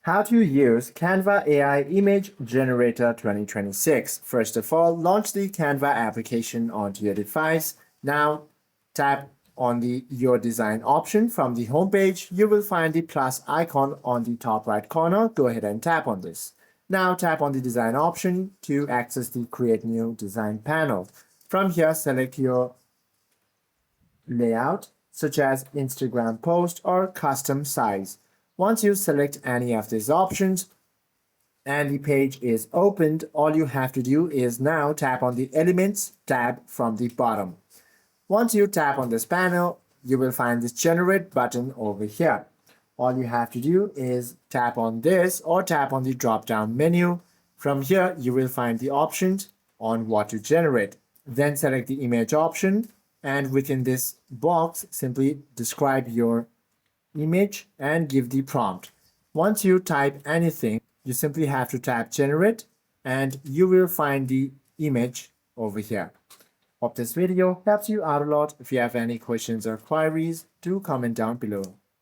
How to use Canva AI Image Generator 2026. First of all, launch the Canva application onto your device. Now, tap on the Your Design option from the homepage. You will find the plus icon on the top right corner. Go ahead and tap on this. Now, tap on the Design option to access the Create New Design panel. From here, select your layout, such as Instagram post or custom size. Once you select any of these options and the page is opened, all you have to do is now tap on the Elements tab from the bottom. Once you tap on this panel, you will find this Generate button over here. All you have to do is tap on this or tap on the drop-down menu. From here, you will find the options on what to generate. Then select the image option, and within this box, simply describe your image and give the prompt. Once you type anything, you simply have to tap Generate and you will find the image over here. Hope this video helps you out a lot. If you have any questions or queries, do comment down below.